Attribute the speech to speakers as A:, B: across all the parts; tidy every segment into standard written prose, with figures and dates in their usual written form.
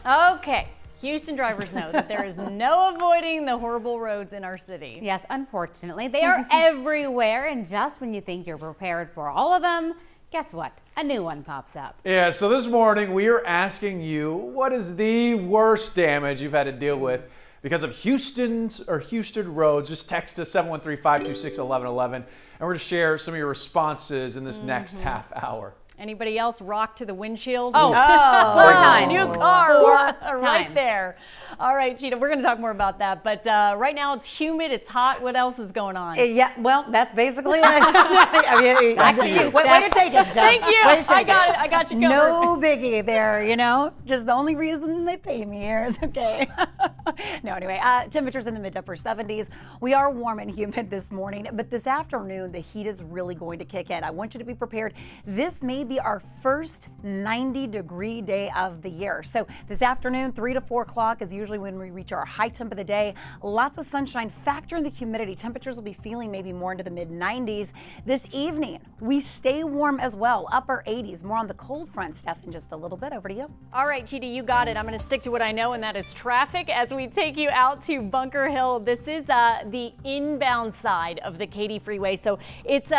A: Okay. Houston drivers know that there is no avoiding the horrible roads in our city.
B: Yes, unfortunately, they are everywhere, and just when you think you're prepared for all of them, guess what? A new one pops up.
C: Yeah, so this morning we are asking you, what is the worst damage you've had to deal with because of Houston roads? Just text us 713-526-1111, and we're going to share some of your responses in this next half hour.
A: Anybody else rock to the windshield?
B: Oh, 4 times.
A: New car
B: 4
A: right
B: times.
A: there. All right, Cheetah, we're going to talk more about that. But right now it's humid, it's hot. What else is going on?
D: Yeah, well, that's basically it. I mean,
B: Back to you.
D: way to take it, Steph.
A: Thank you.
D: Way to take
A: I got it. I got you covered.
D: No biggie there, you know. Just the only reason they pay me here is okay. No, anyway, temperatures in the mid to upper 70s. We are warm and humid this morning, but this afternoon the heat is really going to kick in. I want you to be prepared. This may be our first 90-degree day of the year. So this afternoon, 3 to 4 o'clock is usually when we reach our high temp of the day. Lots of sunshine. Factor in the humidity. Temperatures will be feeling maybe more into the mid 90s. This evening, we stay warm as well. Upper 80s. More on the cold front, Steph, in just a little bit. Over to you.
A: All right, Cheetah, you got it. I'm going to stick to what I know, and that is traffic as we take you out to Bunker Hill. This is the inbound side of the Katy Freeway. So it's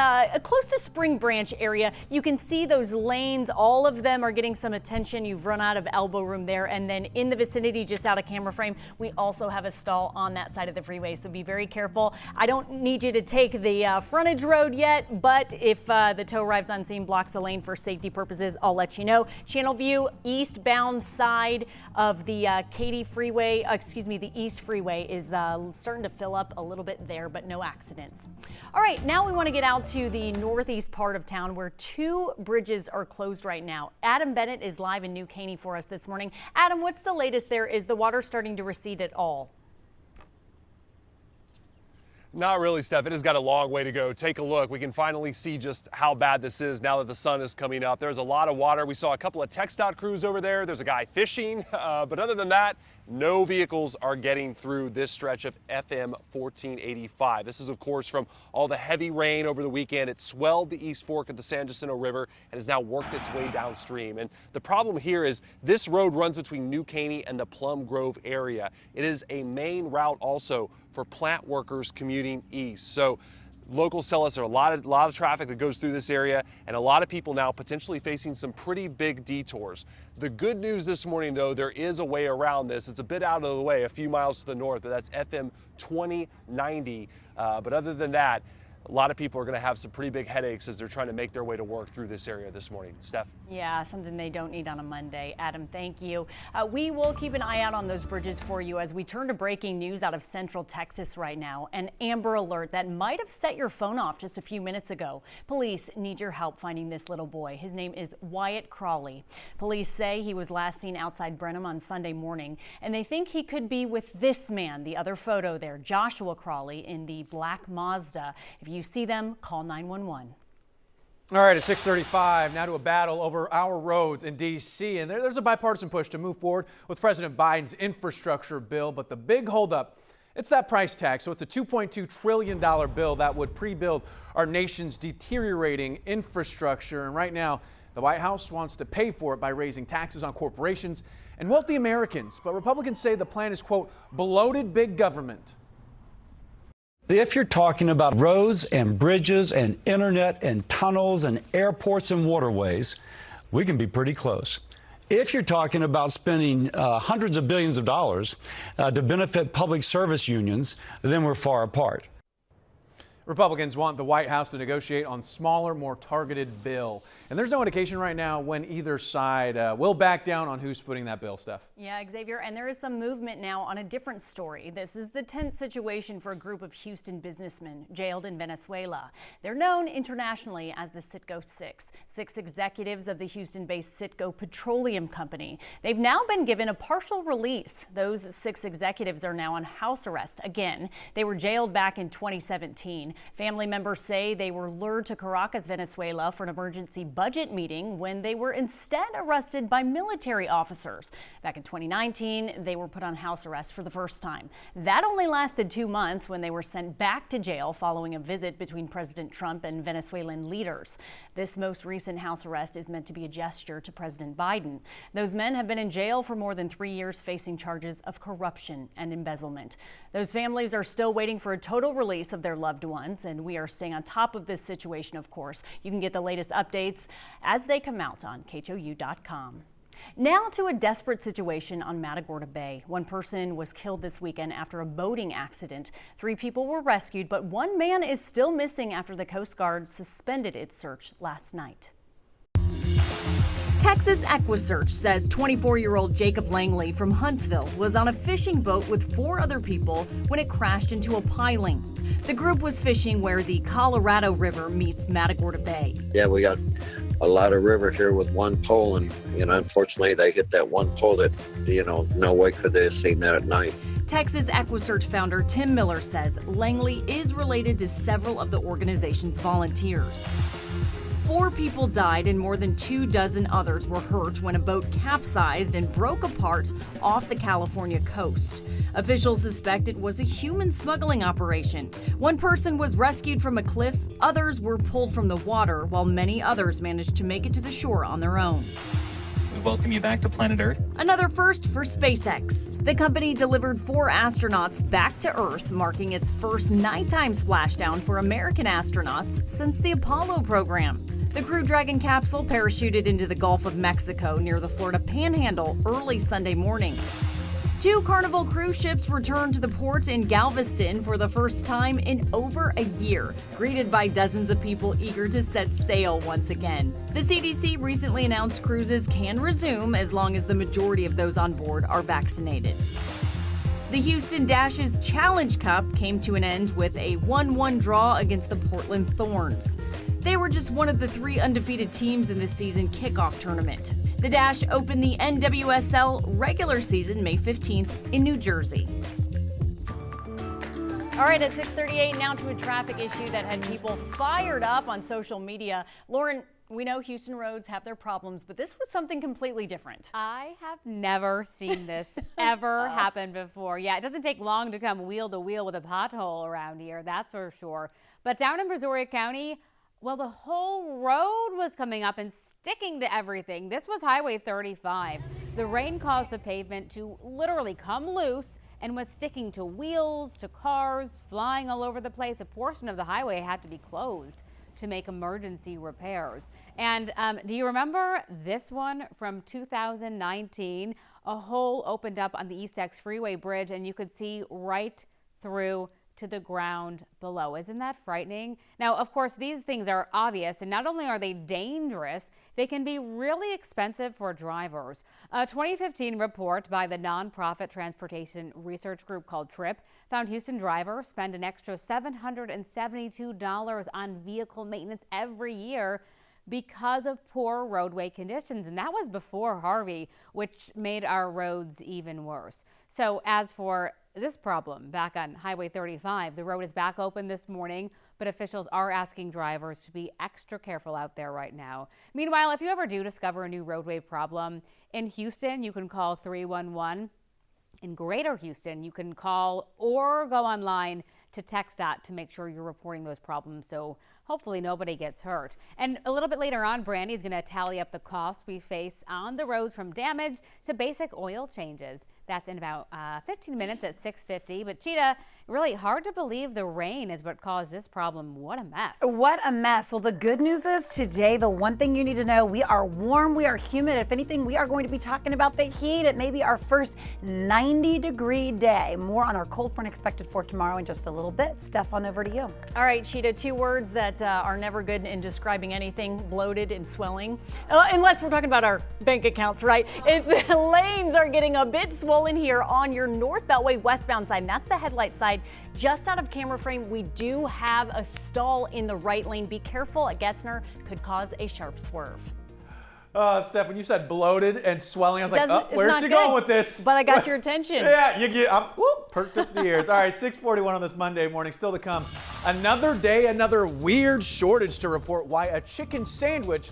A: close to Spring Branch area. You can see those lanes. All of them are getting some attention. You've run out of elbow room there. And then in the vicinity, just out of camera frame, we also have a stall on that side of the freeway. So be very careful. I don't need you to take the frontage road yet, but if the tow arrives on scene, blocks the lane for safety purposes, I'll let you know. Channel View, eastbound side of the Katy Freeway, the East Freeway is starting to fill up a little bit there, but no accidents. All right, now we want to get out to the northeast part of town where 2 bridges are closed right now. Adam Bennett is live in New Caney for us this morning. Adam, what's the latest there? Is the water starting to recede at all?
E: Not really, Steph. It has got a long way to go. Take a look. We can finally see just how bad this is now that the sun is coming up. There's a lot of water. We saw a couple of TxDOT crews over there. There's a guy fishing. But other than that, no vehicles are getting through this stretch of FM 1485. This is, of course, from all the heavy rain over the weekend. It swelled the East Fork of the San Jacinto River and has now worked its way downstream. And the problem here is this road runs between New Caney and the Plum Grove area. It is a main route also for plant workers commuting east. So locals tell us there's a lot of traffic that goes through this area and a lot of people now potentially facing some pretty big detours. The good news this morning, though, there is a way around this. It's a bit out of the way, a few miles to the north, but that's FM 2090. But other than that, a lot of people are going to have some pretty big headaches as they're trying to make their way to work through this area this morning. Steph?
A: Yeah, something they don't need on a Monday. Adam, thank you. We will keep an eye out on those bridges for you as we turn to breaking news out of Central Texas right now. An Amber Alert that might have set your phone off just a few minutes ago. Police need your help finding this little boy. His name is Wyatt Crawley. Police say he was last seen outside Brenham on Sunday morning, and they think he could be with this man, the other photo there, Joshua Crawley, in the black Mazda. If you see them, call 911.
C: All right, at 6:35, now to a battle over our roads in D.C. And there's a bipartisan push to move forward with President Biden's infrastructure bill. But the big holdup, it's that price tag. So it's a $2.2 trillion bill that would pre-build our nation's deteriorating infrastructure. And right now, the White House wants to pay for it by raising taxes on corporations and wealthy Americans. But Republicans say the plan is, quote, bloated big government.
F: If you're talking about roads and bridges and internet and tunnels and airports and waterways, we can be pretty close. If you're talking about spending hundreds of billions of dollars to benefit public service unions, then we're far apart.
C: Republicans want the White House to negotiate on smaller, more targeted bill. And there's no indication right now when either side will back down on who's footing that bill, Steph.
A: Yeah, Xavier, and there is some movement now on a different story. This is the tense situation for a group of Houston businessmen jailed in Venezuela. They're known internationally as the Citgo Six. 6 executives of the Houston-based Citgo Petroleum Company. They've now been given a partial release. Those 6 executives are now on house arrest again. They were jailed back in 2017. Family members say they were lured to Caracas, Venezuela for an emergency budget meeting when they were instead arrested by military officers. Back in 2019, they were put on house arrest for the first time. That only lasted 2 months when they were sent back to jail following a visit between President Trump and Venezuelan leaders. This most recent house arrest is meant to be a gesture to President Biden. Those men have been in jail for more than 3 years, facing charges of corruption and embezzlement. Those families are still waiting for a total release of their loved ones, and we are staying on top of this situation, of course. You can get the latest updates as they come out on KHOU.com. Now to a desperate situation on Matagorda Bay. One person was killed this weekend after a boating accident. 3 people were rescued, but 1 man is still missing after the Coast Guard suspended its search last night. Texas EquiSearch says 24-year-old Jacob Langley from Huntsville was on a fishing boat with 4 other people when it crashed into a piling. The group was fishing where the Colorado River meets Matagorda Bay.
G: Yeah, we got a lot of river here with one pole, and unfortunately they hit that one pole that, no way could they have seen that at night.
A: Texas EquiSearch founder Tim Miller says Langley is related to several of the organization's volunteers. 4 people died and more than 24 others were hurt when a boat capsized and broke apart off the California coast. Officials suspect it was a human smuggling operation. 1 person was rescued from a cliff, others were pulled from the water, while many others managed to make it to the shore on their own.
H: We welcome you back to planet Earth.
A: Another first for SpaceX. The company delivered 4 astronauts back to Earth, marking its first nighttime splashdown for American astronauts since the Apollo program. The Crew Dragon capsule parachuted into the Gulf of Mexico near the Florida Panhandle early Sunday morning. 2 Carnival cruise ships returned to the port in Galveston for the first time in over a year, greeted by dozens of people eager to set sail once again. The CDC recently announced cruises can resume as long as the majority of those on board are vaccinated. The Houston Dash's Challenge Cup came to an end with a 1-1 draw against the Portland Thorns. They were just one of the 3 undefeated teams in this season kickoff tournament. The Dash opened the NWSL regular season May 15th in New Jersey. All right, at 6:38, now to a traffic issue that had people fired up on social media. Lauren, we know Houston roads have their problems, but this was something completely different.
B: I have never seen this ever happen before. Yeah, it doesn't take long to come wheel to wheel with a pothole around here, that's for sure. But down in Brazoria County, well, the whole road was coming up and sticking to everything. This was Highway 35. The rain caused the pavement to literally come loose and was sticking to wheels, to cars, flying all over the place. A portion of the highway had to be closed to make emergency repairs. And do you remember this one from 2019? A hole opened up on the East X Freeway Bridge and you could see right through to the ground below. Isn't that frightening? Now, of course, these things are obvious, and not only are they dangerous, they can be really expensive for drivers. A 2015 report by the nonprofit transportation research group called TRIP found Houston drivers spend an extra $772 on vehicle maintenance every year because of poor roadway conditions. And that was before Harvey, which made our roads even worse. So as for this problem back on Highway 35, the road is back open this morning, but officials are asking drivers to be extra careful out there right now. Meanwhile, if you ever do discover a new roadway problem in Houston, you can call 311. In Greater Houston, you can call or go online to TxDOT to make sure you're reporting those problems, so hopefully nobody gets hurt. And a little bit later on, Brandy is going to tally up the costs we face on the roads from damage to basic oil changes. That's in about 15 minutes at 6:50. But Cheetah, really hard to believe the rain is what caused this problem. What a mess.
D: What a mess. Well, the good news is today, the one thing you need to know, we are warm, we are humid. If anything, we are going to be talking about the heat. It may be our first 90-degree day. More on our cold front expected for tomorrow in just a little bit. Steph, on over to you.
A: All right, Cheetah, 2 words that are never good in describing anything: bloated and swelling. Unless we're talking about our bank accounts, right? The lanes are getting a bit swollen here on your North Beltway westbound side. And that's the headlight side. Just out of camera frame, we do have a stall in the right lane. Be careful, a Gessner could cause a sharp swerve.
C: Steph, when you said bloated and swelling, I was like,
A: It's
C: where's
A: not
C: she
A: good,
C: going with this?
A: But I got your attention.
C: Yeah, I'm perked up the ears. All right, 6:41 on this Monday morning. Still to come, another day, another weird shortage to report. Why a chicken sandwich